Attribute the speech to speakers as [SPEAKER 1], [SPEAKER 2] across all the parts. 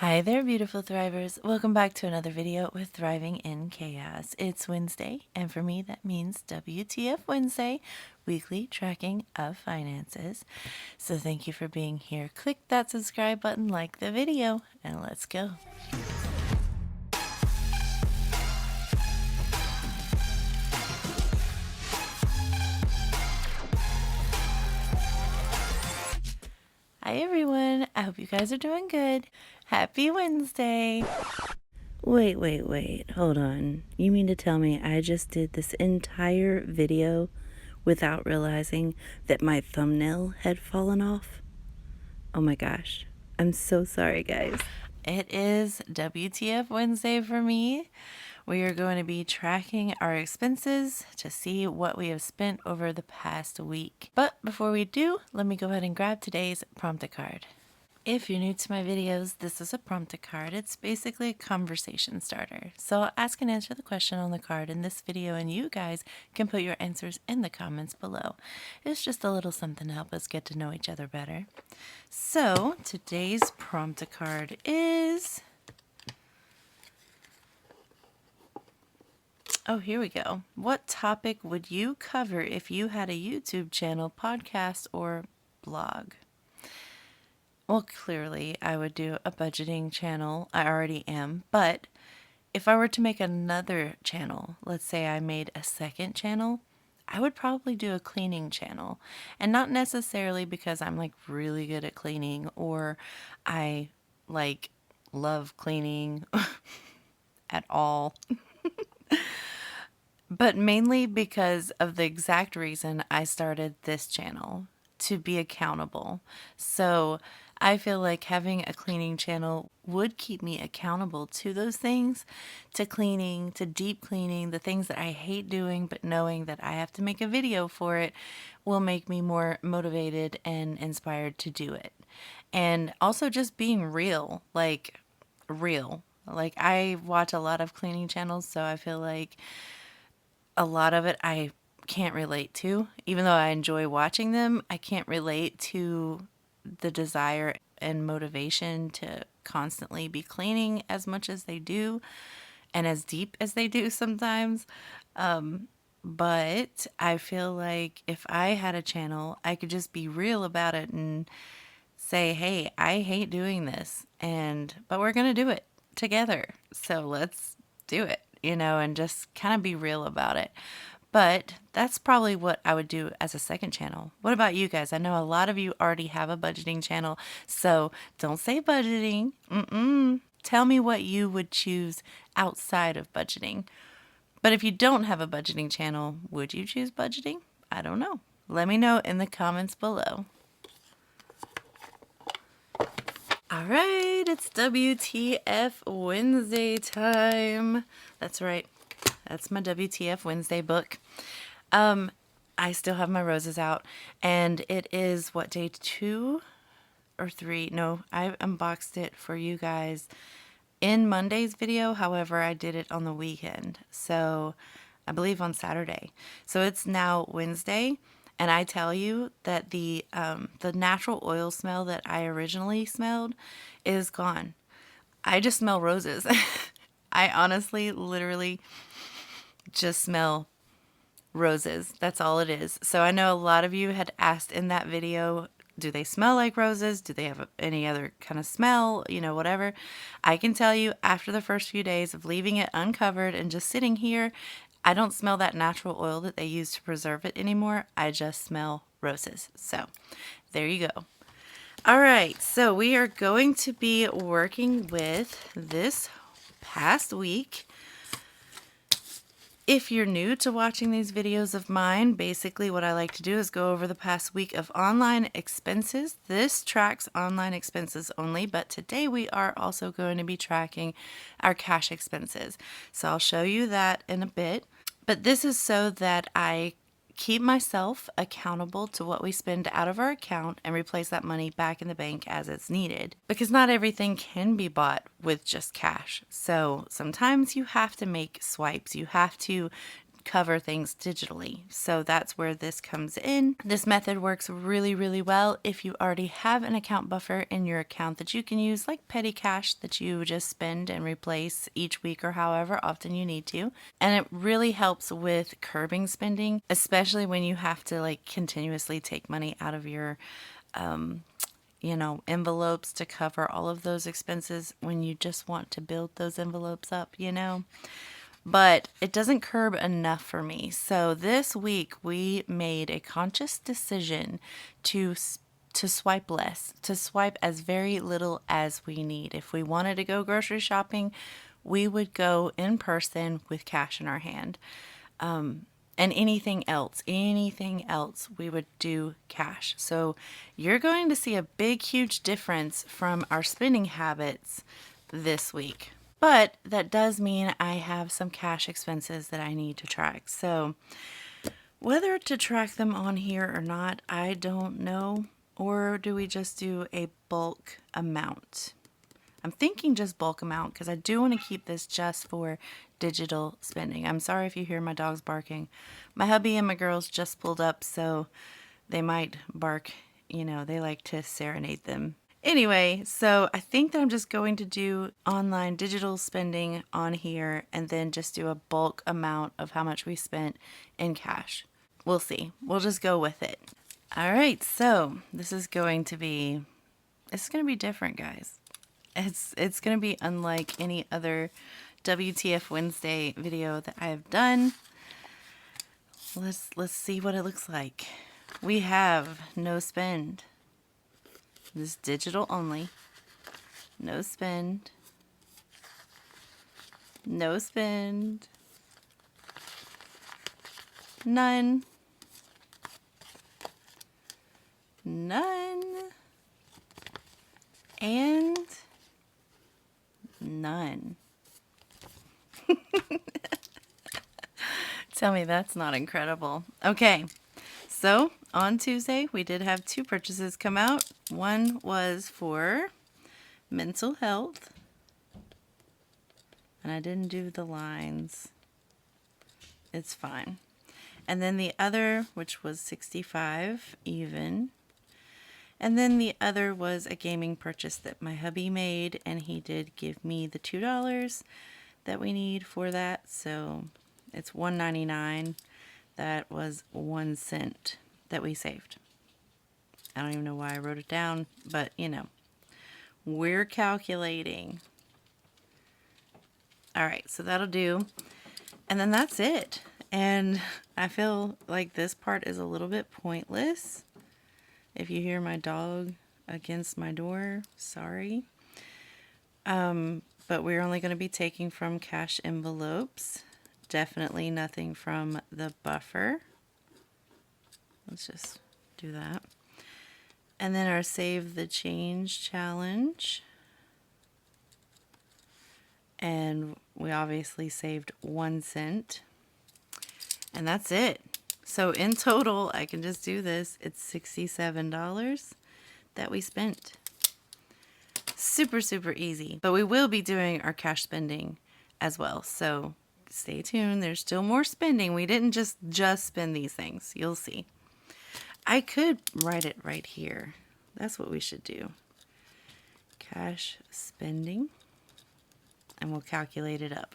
[SPEAKER 1] Hi there, beautiful thrivers. Welcome back to another video with Thriving in Chaos. It's Wednesday, and for me that means WTF Wednesday, weekly tracking of finances. So thank you for being here. Click that subscribe button, like the video, and let's go. Hi everyone, I hope you guys are doing good. Happy Wednesday. Wait, hold on. You mean to tell me I just did this entire video without realizing that my thumbnail had fallen off? Oh my gosh, I'm so sorry guys. It is WTF Wednesday for me. We are going to be tracking our expenses to see what we have spent over the past week. But before we do, let me go ahead and grab today's prompt card. If you're new to my videos, this is a prompt card. It's basically a conversation starter. So I'll ask and answer the question on the card in this video, and you guys can put your answers in the comments below. It's just a little something to help us get to know each other better. So today's prompt card is... Oh, here we go. What topic would you cover if you had a YouTube channel, podcast, or blog? Well, clearly I would do a budgeting channel. I already am. But if I were to make another channel, let's say I made a second channel, I would probably do a cleaning channel. And not necessarily because I'm like really good at cleaning or I like love cleaning at all. But mainly because of the exact reason I started this channel, to be accountable. So I feel like having a cleaning channel would keep me accountable to those things, to cleaning, to deep cleaning, the things that I hate doing, but knowing that I have to make a video for it will make me more motivated and inspired to do it. And also just being real, like real. Like I watch a lot of cleaning channels, so I feel like a lot of it I can't relate to. Even though I enjoy watching them, I can't relate to the desire and motivation to constantly be cleaning as much as they do and as deep as they do sometimes. But I feel like if I had a channel, I could just be real about it and say, hey, I hate doing this, but we're going to do it together. So let's do it, and just kind of be real about it. But that's probably what I would do as a second channel. What about you guys? I know a lot of you already have a budgeting channel, so don't say budgeting. Tell me what you would choose outside of budgeting. But if you don't have a budgeting channel, would you choose budgeting? I don't know. Let me know in the comments below. All right, it's WTF Wednesday time. That's right. That's my WTF Wednesday book. I still have my roses out, and it is what, day 2 or 3? No, I unboxed it for you guys in Monday's video. However, I did it on the weekend, so I believe on Saturday. So it's now Wednesday, and I tell you that the natural oil smell that I originally smelled is gone. I just smell roses. I honestly, literally just smell roses. That's all it is. So I know a lot of you had asked in that video, do they smell like roses? Do they have any other kind of smell? Whatever. I can tell you after the first few days of leaving it uncovered and just sitting here, I don't smell that natural oil that they use to preserve it anymore. I just smell roses. So there you go. All right. So we are going to be working with this past week. If you're new to watching these videos of mine, basically what I like to do is go over the past week of online expenses. This tracks online expenses only, but today we are also going to be tracking our cash expenses. So I'll show you that in a bit. But this is so that I keep myself accountable to what we spend out of our account and replace that money back in the bank as it's needed. Because not everything can be bought with just cash. So sometimes you have to make swipes. You have to cover things digitally. So that's where this comes in. This method works really, really well if you already have an account buffer in your account that you can use, like petty cash that you just spend and replace each week or however often you need to. And it really helps with curbing spending, especially when you have to like continuously take money out of your envelopes to cover all of those expenses when you just want to build those envelopes up, But it doesn't curb enough for me. So this week we made a conscious decision to swipe less, to swipe as very little as we need. If we wanted to go grocery shopping, we would go in person with cash in our hand. And anything else, we would do cash. So you're going to see a big, huge difference from our spending habits this week. But that does mean I have some cash expenses that I need to track. So whether to track them on here or not, I don't know. Or do we just do a bulk amount? I'm thinking just bulk amount because I do want to keep this just for digital spending. I'm sorry if you hear my dogs barking. My hubby and my girls just pulled up, so they might bark. They like to serenade them. Anyway, so I think that I'm just going to do online digital spending on here and then just do a bulk amount of how much we spent in cash. We'll see. We'll just go with it. All right, so this is going to be different, guys. It's going to be unlike any other WTF Wednesday video that I have done. Let's see what it looks like. We have no spend. This is digital only. No spend. No spend. None. None. And none. Tell me that's not incredible. Okay, so on Tuesday we did have 2 purchases come out. One was for mental health, and I didn't do the lines. It's fine. And then the other, which was 65 even. And then the other was a gaming purchase that my hubby made, and he did give me the $2 that we need for that. So it's $1.99. That was 1 cent that we saved. I don't even know why I wrote it down, but we're calculating. All right, so that'll do. And then that's it. And I feel like this part is a little bit pointless. If you hear my dog against my door, sorry. But we're only going to be taking from cash envelopes. Definitely nothing from the buffer. Let's just do that. And then our Save the Change challenge. And we obviously saved 1 cent. And that's it. So in total, I can just do this. It's $67 that we spent. Super, super easy. But we will be doing our cash spending as well. So stay tuned. There's still more spending. We didn't just spend these things. You'll see. I could write it right here. That's what we should do. Cash spending. And we'll calculate it up.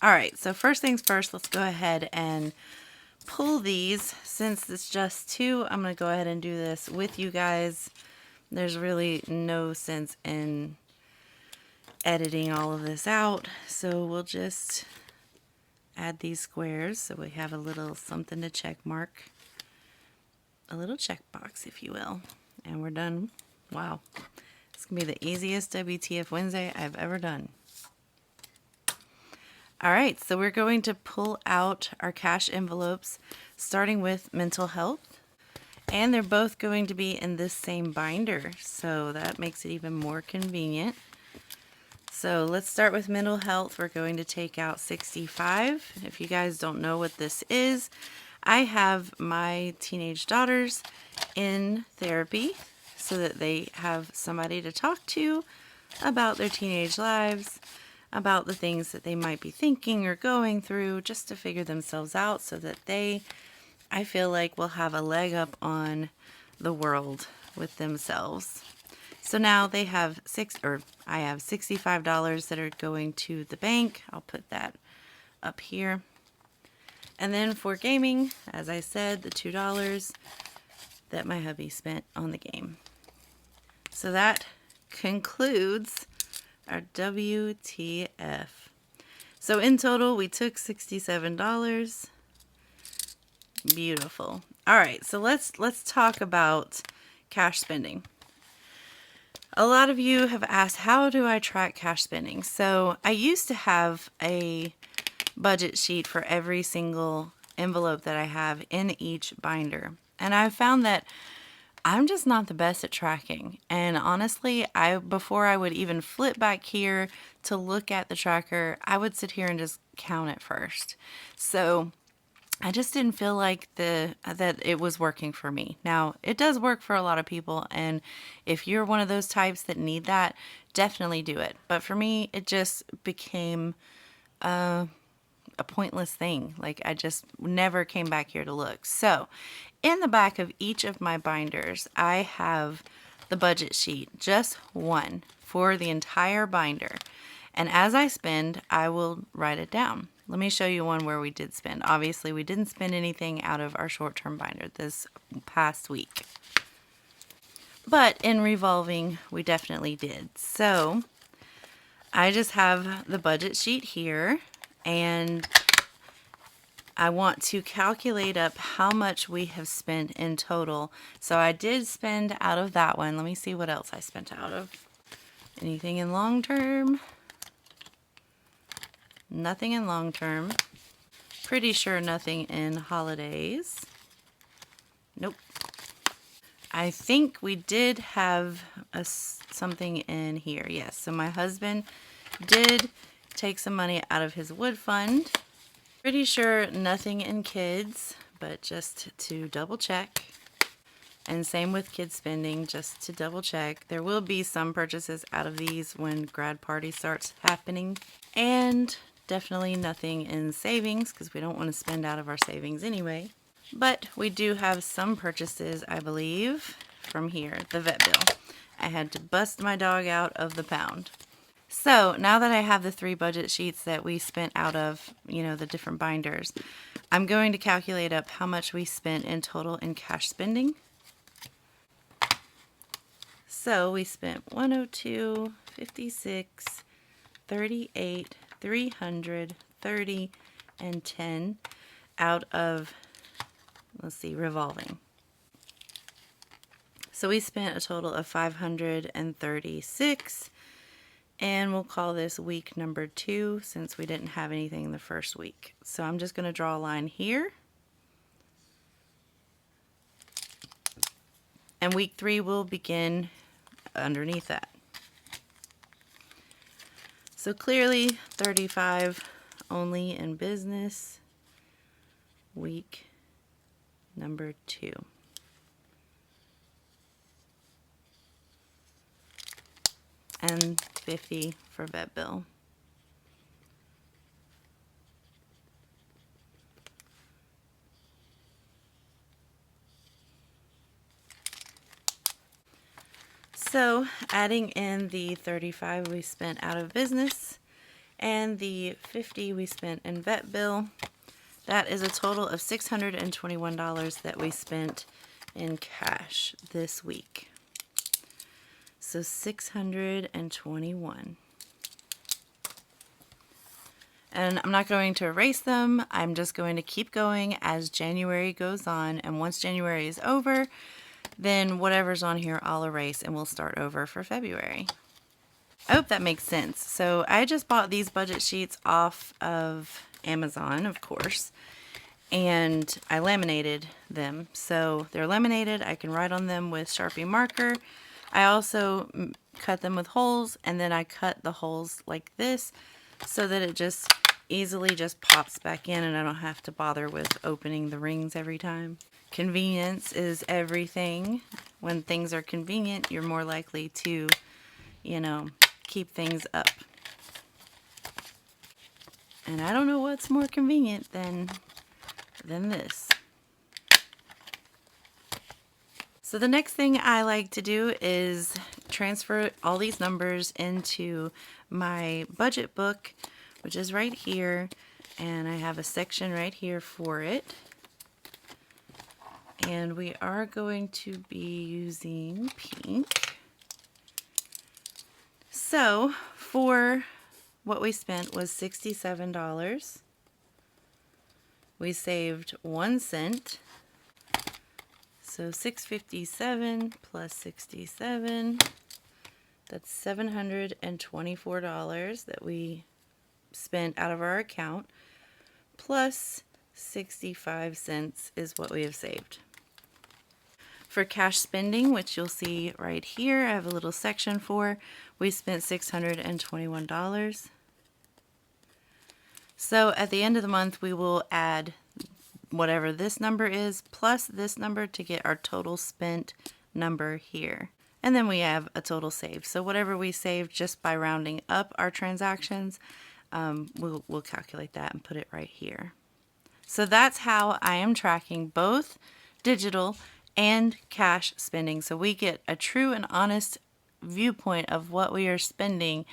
[SPEAKER 1] All right, so first things first, let's go ahead and pull these. Since it's just 2, I'm going to go ahead and do this with you guys. There's really no sense in editing all of this out, so we'll just add these squares so we have a little something to check mark. A little checkbox, if you will. And we're done. Wow. It's going to be the easiest WTF Wednesday I've ever done. All right, so we're going to pull out our cash envelopes, starting with mental health. And they're both going to be in this same binder, so that makes it even more convenient. So let's start with mental health. We're going to take out 65. If you guys don't know what this is, I have my teenage daughters in therapy so that they have somebody to talk to about their teenage lives. about the things that they might be thinking or going through, just to figure themselves out so that they, I feel like, will have a leg up on the world with themselves. So now they have I have $65 that are going to the bank. I'll put that up here. And then for gaming, as I said, the $2 that my hubby spent on the game. So that concludes our WTF. So in total, we took $67. Beautiful. All right, so let's talk about cash spending. A lot of you have asked, how do I track cash spending? So I used to have a budget sheet for every single envelope that I have in each binder. And I found that I'm just not the best at tracking. And honestly, before I would even flip back here to look at the tracker, I would sit here and just count it first. So I just didn't feel like that it was working for me. Now, it does work for a lot of people, and if you're one of those types that need that, definitely do it. But for me, it just became a pointless thing. Like, I just never came back here to look. So, in the back of each of my binders, I have the budget sheet, just one, for the entire binder. And as I spend, I will write it down. Let me show you one where we did spend. Obviously, we didn't spend anything out of our short-term binder this past week. But in revolving, we definitely did. So I just have the budget sheet here, and I want to calculate up how much we have spent in total. So I did spend out of that one. Let me see what else I spent out of. Anything in long term? Nothing in long term. Pretty sure nothing in holidays. Nope. I think we did have something in here. Yes, so my husband did take some money out of his wood fund. Pretty sure nothing in kids, but just to double check. And same with kids spending, just to double check. There will be some purchases out of these when grad party starts happening. And definitely nothing in savings, because we don't want to spend out of our savings anyway. But we do have some purchases, I believe, from here. The vet bill. I had to bust my dog out of the pound. So now that I have the 3 budget sheets that we spent out of, the different binders, I'm going to calculate up how much we spent in total in cash spending. So we spent 102, 56, 38, 300, 30, and 10 out of, let's see, revolving. So we spent a total of 536, and we'll call this week number 2 since we didn't have anything the first week. So I'm just going to draw a line here. And week 3 will begin underneath that. So clearly 35 only in business, week number 2. And 50 for vet bill. So adding in the 35 we spent out of business and the 50 we spent in vet bill, that is a total of $621 that we spent in cash this week. So 621. And I'm not going to erase them. I'm just going to keep going as January goes on. And once January is over, then whatever's on here I'll erase and we'll start over for February. I hope that makes sense. So I just bought these budget sheets off of Amazon, of course, and I laminated them. So they're laminated. I can write on them with Sharpie marker. I also cut them with holes, and then I cut the holes like this so that it just easily just pops back in and I don't have to bother with opening the rings every time. Convenience is everything. When things are convenient, you're more likely to, keep things up. And I don't know what's more convenient than this. So the next thing I like to do is transfer all these numbers into my budget book, which is right here. And I have a section right here for it. And we are going to be using pink. So for what we spent was $67. We saved 1 cent. So $6.57 plus 67, that's $724 that we spent out of our account, plus 65 cents is what we have saved. For cash spending, which you'll see right here, I have a little section for, we spent $621. So at the end of the month, we will add whatever this number is plus this number to get our total spent number here. And then we have a total save. So whatever we saved just by rounding up our transactions, we'll calculate that and put it right here. So that's how I am tracking both digital and cash spending. So we get a true and honest viewpoint of what we are spending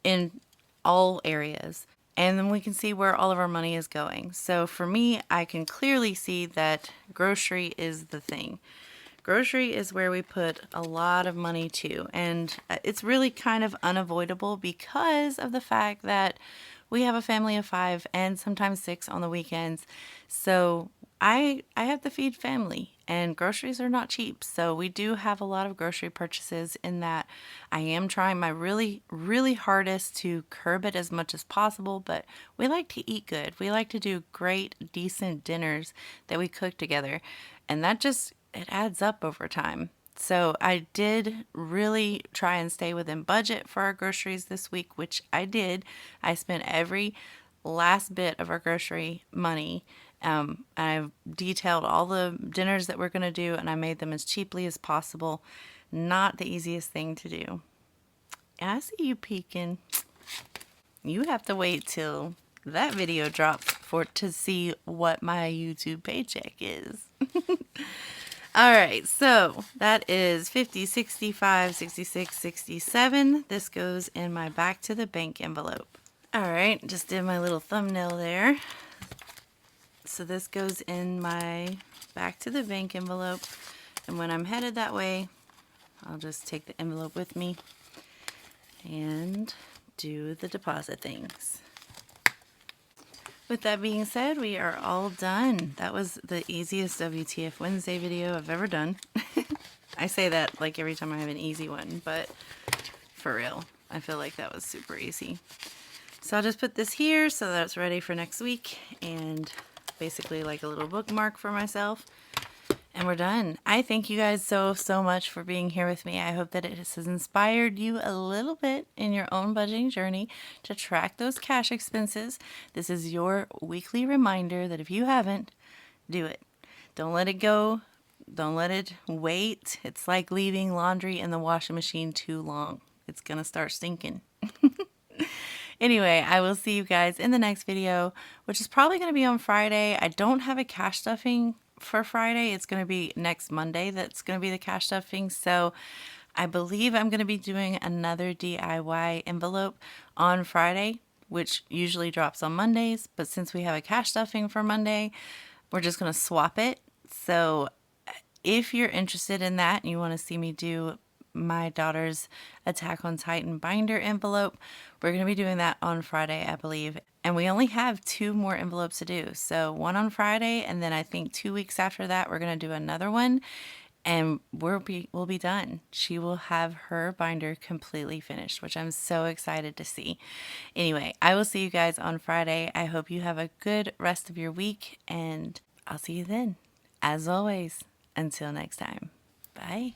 [SPEAKER 1] in all areas. And then we can see where all of our money is going. So for me, I can clearly see that grocery is the thing. Grocery is where we put a lot of money to. And it's really kind of unavoidable because of the fact that we have a family of 5 and sometimes 6 on the weekends. So I have to feed family, and groceries are not cheap. So we do have a lot of grocery purchases in that I am trying my really, really hardest to curb it as much as possible, but we like to eat good. We like to do great, decent dinners that we cook together, and that just, it adds up over time. So I did really try and stay within budget for our groceries this week, which I did. I spent every last bit of our grocery money. I've detailed all the dinners that we're going to do, and I made them as cheaply as possible. Not the easiest thing to do. And I see you peeking. You have to wait till that video drops to see what my YouTube paycheck is. All right, so that is 50, 65, 66, 67. This goes in my back to the bank envelope. All right, just did my little thumbnail there. So this goes in my back to the bank envelope, and when I'm headed that way, I'll just take the envelope with me and do the deposit things. With that being said, we are all done. That was the easiest WTF Wednesday video I've ever done. I say that like every time I have an easy one, but for real, I feel like that was super easy. So I'll just put this here so that it's ready for next week, and basically like a little bookmark for myself, and we're done. I thank you guys so much for being here with me. I hope that it has inspired you a little bit in your own budgeting journey to track those cash expenses. This is your weekly reminder that if you haven't, do it. Don't let it go. Don't let it wait. It's like leaving laundry in the washing machine too long. It's gonna start stinking. Anyway, I will see you guys in the next video, which is probably going to be on Friday. I don't have a cash stuffing for Friday. It's going to be next Monday that's going to be the cash stuffing. So I believe I'm going to be doing another DIY envelope on Friday, which usually drops on Mondays. But since we have a cash stuffing for Monday, we're just going to swap it. So if you're interested in that and you want to see me do my daughter's Attack on Titan binder envelope, we're going to be doing that on Friday, I believe. And we only have 2 more envelopes to do. So one on Friday, and then I think 2 weeks after that, we're going to do another one, and we'll be done. She will have her binder completely finished, which I'm so excited to see. Anyway, I will see you guys on Friday. I hope you have a good rest of your week, and I'll see you then. As always, until next time, bye.